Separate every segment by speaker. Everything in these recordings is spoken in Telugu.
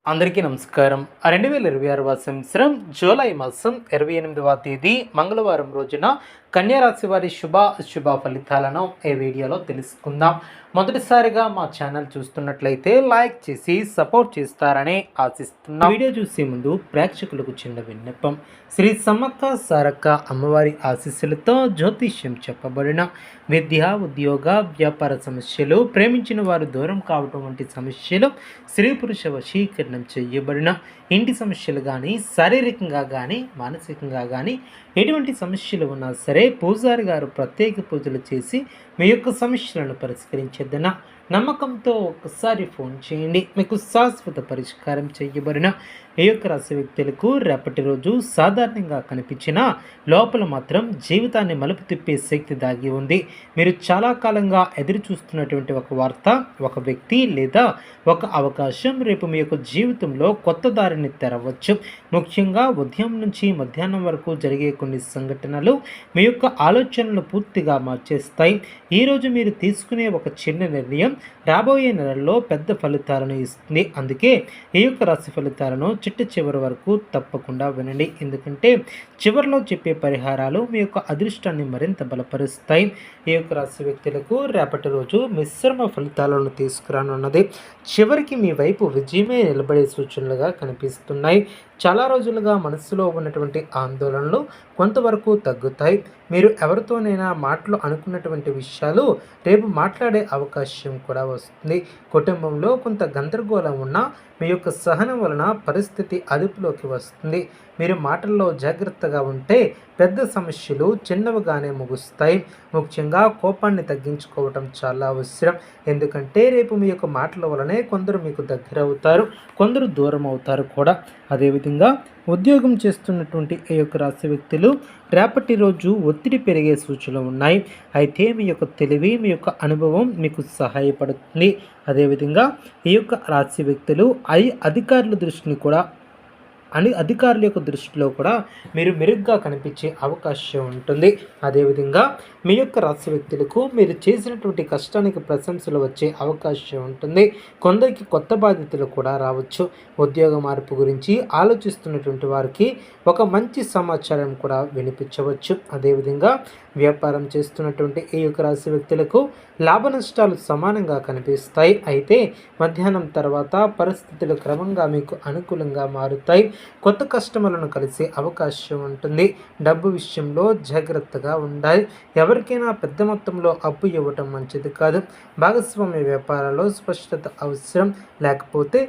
Speaker 1: అందరికీ నమస్కారం. 2026వ సంవత్సరం జూలై మాసం 28వ తేదీ మంగళవారం రోజున కన్యా రాశి వారి అశుభ ఫలితాలను ఈ వీడియోలో తెలుసుకుందాం. మొదటిసారిగా మా ఛానల్ చూస్తున్నట్లయితే లైక్ చేసి సపోర్ట్ చేస్తారని ఆశిస్తున్నాం. వీడియో చూసే ముందు ప్రేక్షకులకు చిన్న విన్నపం. శ్రీ సమ్మక్క సారక్క అమ్మవారి ఆశీస్సులతో జ్యోతిష్యం చెప్పబడిన విద్య, ఉద్యోగ, వ్యాపార సమస్యలు, ప్రేమించిన వారు దూరం కావటం వంటి సమస్యలు, స్త్రీ పురుష వశీకరణం చేయబడిన ఇంటి సమస్యలు కానీ, శారీరకంగా కానీ, మానసికంగా కానీ ఎటువంటి సమస్యలు ఉన్నా సరే పూజారి గారు ప్రత్యేక పూజలు చేసి మీ యొక్క సమస్యలను పరిష్కరించేద్దన నమ్మకంతో ఒక్కసారి ఫోన్ చేయండి. మీకు శాశ్వత పరిష్కారం చేయబడిన ఈ యొక్క రాశి వ్యక్తులకు రేపటి రోజు సాధారణంగా కనిపించిన లోపల మాత్రం జీవితాన్ని మలుపు తిప్పే శక్తి దాగి ఉంది. మీరు చాలా కాలంగా ఎదురు చూస్తున్నటువంటి ఒక వార్త, ఒక వ్యక్తి లేదా ఒక అవకాశం రేపు మీ యొక్క జీవితంలో కొత్త దారిని తెరవచ్చు. ముఖ్యంగా ఉదయం నుంచి మధ్యాహ్నం వరకు జరిగే కొన్ని సంఘటనలు మీ యొక్క ఆలోచనలు పూర్తిగా మార్చేస్తాయి. ఈరోజు మీరు తీసుకునే ఒక చిన్న నిర్ణయం రాబోయే నెలల్లో పెద్ద ఫలితాలను ఇస్తుంది. అందుకే ఈ యొక్క రాశి ఫలితాలను చివరి వరకు తప్పకుండా వినండి. ఎందుకంటే చివరిలో చెప్పే పరిహారాలు మీ యొక్క అదృష్టాన్ని మరింత బలపరుస్తాయి. ఈ యొక్క రాశి వ్యక్తులకు రేపటి రోజు మిశ్రమ ఫలితాలను తీసుకురానున్నది. చివరికి మీ వైపు విజయమే నిలబడే సూచనలుగా కనిపిస్తున్నాయి. చాలా రోజులుగా మనసులో ఉన్నటువంటి ఆందోళనలు కొంతవరకు తగ్గుతాయి. మీరు ఎవరితోనైనా మాటలు అనుకున్నటువంటి విషయాలు రేపు మాట్లాడే అవకాశం కూడా వస్తుంది. కుటుంబంలో కొంత గందరగోళం ఉన్నా మీ యొక్క సహనం వలన పరిస్థితి అదుపులోకి వస్తుంది. మీరు మాటల్లో జాగ్రత్తగా ఉంటే పెద్ద సమస్యలు చిన్నవిగానే ముగుస్తాయి. ముఖ్యంగా కోపాన్ని తగ్గించుకోవటం చాలా అవసరం. ఎందుకంటే రేపు మీ యొక్క మాటల వలనే కొందరు మీకు దగ్గర అవుతారు, కొందరు దూరం అవుతారు కూడా. అదేవిధంగా ఉద్యోగం చేస్తున్నటువంటి ఈ యొక్క రాశి వ్యక్తులు రేపటి రోజు ఒత్తిడి పెరిగే సూచనలు ఉన్నాయి. అయితే మీ యొక్క తెలివి, మీ యొక్క అనుభవం మీకు సహాయపడుతుంది. అదేవిధంగా ఈ యొక్క రాశి వ్యక్తులు అధికారుల దృష్టిని కూడా అధికారుల యొక్క దృష్టిలో కూడా మీరు మెరుగ్గా కనిపించే అవకాశం ఉంటుంది. అదేవిధంగా మీ యొక్క రాశి వ్యక్తులకు మీరు చేసినటువంటి కష్టానికి ప్రశంసలు వచ్చే అవకాశం ఉంటుంది. కొందరికి కొత్త బాధ్యతలు కూడా రావచ్చు. ఉద్యోగ మార్పు గురించి ఆలోచిస్తున్నటువంటి వారికి ఒక మంచి సమాచారం కూడా వినిపించవచ్చు. అదేవిధంగా వ్యాపారం చేస్తున్నటువంటి ఈ యొక్క రాశి వ్యక్తులకు లాభ నష్టాలు సమానంగా కనిపిస్తాయి. అయితే మధ్యాహ్నం తర్వాత పరిస్థితులు క్రమంగా మీకు అనుకూలంగా మారుతాయి. కొత్త కస్టమర్లను కలిసే అవకాశం ఉంటుంది. డబ్బు విషయంలో జాగ్రత్తగా ఉండాలి. ఎవరికైనా పెద్ద మొత్తంలో అప్పు ఇవ్వటం మంచిది కాదు. భాగస్వామ్య వ్యాపారాల్లో స్పష్టత అవసరం, లేకపోతే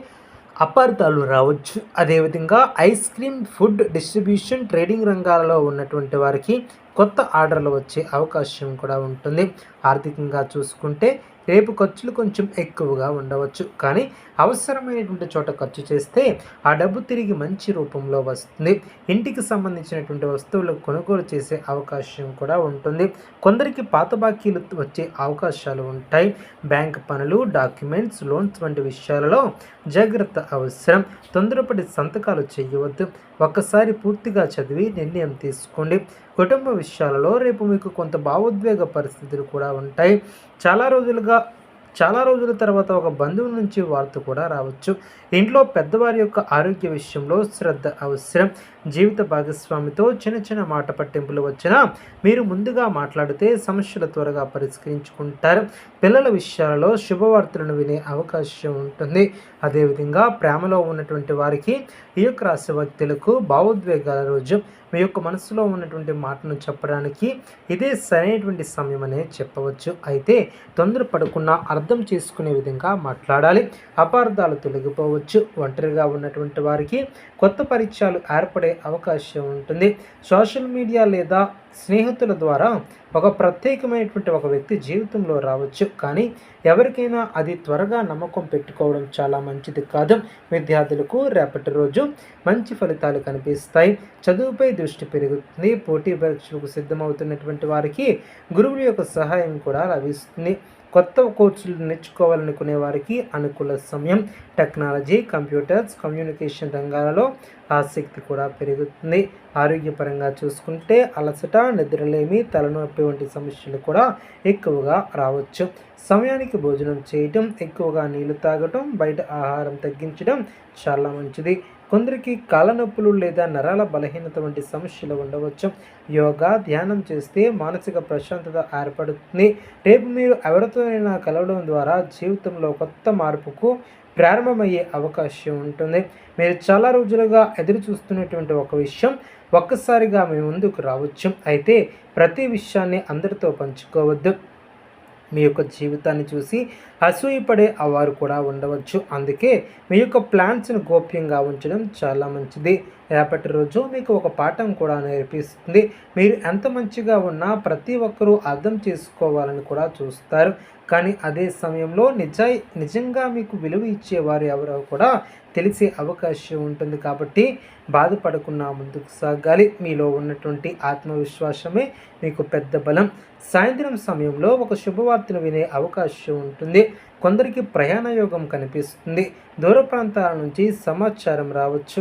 Speaker 1: అపార్థాలు రావచ్చు. అదేవిధంగా ice cream, food distribution, trading రంగాలలో ఉన్నటువంటి వారికి కొత్త ఆర్డర్లు వచ్చే అవకాశం కూడా ఉంటుంది. ఆర్థికంగా చూసుకుంటే రేపు ఖర్చులు కొంచెం ఎక్కువగా ఉండవచ్చు. కానీ అవసరమైనటువంటి చోట ఖర్చు చేస్తే ఆ డబ్బు తిరిగి మంచి రూపంలో వస్తుంది. ఇంటికి సంబంధించినటువంటి వస్తువులు కొనుగోలు చేసే అవకాశం కూడా ఉంటుంది. కొందరికి పాత బాకీలు వచ్చే అవకాశాలు ఉంటాయి. బ్యాంక్ పనులు, డాక్యుమెంట్స్, లోన్స్ వంటి విషయాలలో జాగ్రత్త అవసరం. తొందరపడి సంతకాలు చేయవద్దు. ఒక్కసారి పూర్తిగా చదివి నిర్ణయం తీసుకోండి. కుటుంబ విషయాలలో రేపు మీకు కొంత భావోద్వేగ పరిస్థితులు కూడా ఉంటాయి. చాలా రోజుల తర్వాత ఒక బంధువు నుంచి వార్త కూడా రావచ్చు. ఇంట్లో పెద్దవారి యొక్క ఆరోగ్య విషయంలో శ్రద్ధ అవసరం. జీవిత భాగస్వామితో చిన్న చిన్న మాట పట్టింపులు వచ్చినా మీరు ముందుగా మాట్లాడితే సమస్యలు త్వరగా పరిష్కరించుకుంటారు. పిల్లల విషయాలలో శుభవార్తలను వినే అవకాశం ఉంటుంది. అదేవిధంగా ప్రేమలో ఉన్నటువంటి వారికి ఈ యొక్క రాశి వ్యక్తులకు భావోద్వేగాల రోజు. మీ యొక్క మనసులో ఉన్నటువంటి మాటను చెప్పడానికి ఇదే సరైనటువంటి సమయం అనే చెప్పవచ్చు. అయితే తొందరపడకుండా అర్థం చేసుకునే విధంగా మాట్లాడాలి. అపార్థాలు తొలగిపోవచ్చు. ఒంటరిగా ఉన్నటువంటి వారికి కొత్త పరిచయాలు ఏర్పడే అవకాశం ఉంటుంది. సోషల్ మీడియా లేదా స్నేహితుల ద్వారా ఒక ప్రత్యేకమైనటువంటి ఒక వ్యక్తి జీవితంలో రావచ్చు. కానీ ఎవరికైనా అది త్వరగా నమ్మకం పెట్టుకోవడం చాలా మంచిది కాదు. విద్యార్థులకు రేపటి రోజు మంచి ఫలితాలు కనిపిస్తాయి. చదువుపై దృష్టి పెరుగుతుంది. పోటీ పరీక్షలకు సిద్ధమవుతున్నటువంటి వారికి గురువుల యొక్క సహాయం కూడా లభిస్తుంది. కొత్త కోర్సులు నేర్చుకోవాలనుకునే వారికి అనుకూల సమయం. టెక్నాలజీ, కంప్యూటర్స్, కమ్యూనికేషన్ రంగాలలో ఆసక్తి కూడా పెరుగుతుంది. ఆరోగ్యపరంగా చూసుకుంటే అలసట, నిద్రలేమి, తలనొప్పి వంటి సమస్యలు కూడా ఎక్కువగా రావచ్చు. సమయానికి భోజనం చేయటం, ఎక్కువగా నీళ్లు తాగటం, బయట ఆహారం తగ్గించడం చాలా మంచిది. కొందరికి కాళ్ళ నొప్పులు లేదా నరాల బలహీనత వంటి సమస్యలు ఉండవచ్చు. యోగా, ధ్యానం చేస్తే మానసిక ప్రశాంతత ఏర్పడుతుంది. రేపు మీరు ఎవరితోనైనా కలవడం ద్వారా జీవితంలో కొత్త మార్పుకు ప్రారంభమయ్యే అవకాశం ఉంటుంది. మీరు చాలా రోజులుగా ఎదురు చూస్తున్నటువంటి ఒక విషయం ఒక్కసారిగా మీ ముందుకు రావచ్చు. అయితే ప్రతి విషయాన్ని అందరితో పంచుకోవద్దు. మీ యొక్క జీవితాన్ని చూసి అసూయపడే వారు కూడా ఉండవచ్చు. అందుకే మీ యొక్క ప్లాన్స్ను గోప్యంగా ఉంచడం చాలా మంచిది. రేపటి రోజు మీకు ఒక పాఠం కూడా నేర్పిస్తుంది. మీరు ఎంత మంచిగా ఉన్నా ప్రతి ఒక్కరూ అర్థం చేసుకోవాలని కూడా చూస్తారు. కానీ అదే సమయంలో నిజంగా మీకు విలువ ఇచ్చేవారు ఎవరో కూడా తెలిసే అవకాశం ఉంటుంది. కాబట్టి బాధపడకుండా ముందుకు సాగాలి. మీలో ఉన్నటువంటి ఆత్మవిశ్వాసమే మీకు పెద్ద బలం. సాయంత్రం సమయంలో ఒక శుభవార్తను వినే అవకాశం ఉంటుంది. కొందరికి ప్రయాణ యోగం కనిపిస్తుంది. దూర ప్రాంతాల నుంచి సమాచారం రావచ్చు.